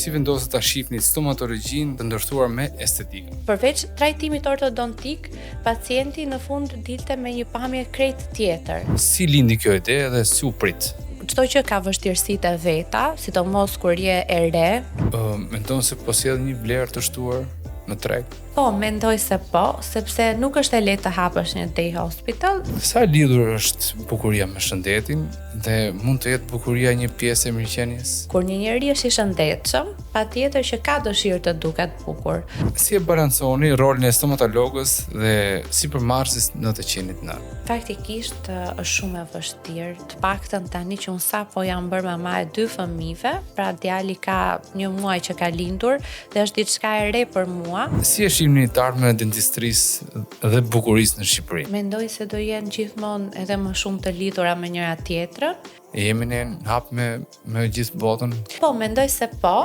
si vendoset ta shihni stomatologjin të ndërtuar me estetikën? Përveç trajtimit ortodontik, pacienti në fund dilte me një pamje krejt tjetër. Si lindi kjo ide dhe si u prit? Çdo që ka vështirësitë e veta, sidomos kur je e re. Mendon se po sjell një vlerë të shtuar në treg? Po, mendoj se po, sepse nuk është e lehtë të hapësh një day hospital. Sa lidhur është bukuria me shëndetin dhe mund të jetë bukuria një pjesë e mirëqenies? Kur një njeri është i shëndetshëm, patjetër që ka dëshirë të duket bukur. Si e balanconi rolin e stomatologës dhe sipërmarrëses në të qenit nën? Faktikisht është shumë e vështirë, të paktën tani që unë sapo jam bërë mama e 2 fëmijëve, pra djali ka 1 muaj që ka lindur dhe është diçka e re për mua. Si e shihni të ardhmen e dentistrisë dhe bukurisë në Shqipëri? Mendoj se do jenë gjithmonë edhe më shumë të lidhura me njëra tjetrën. Jemi ne në hap me gjithë botën? Po, mendoj se po.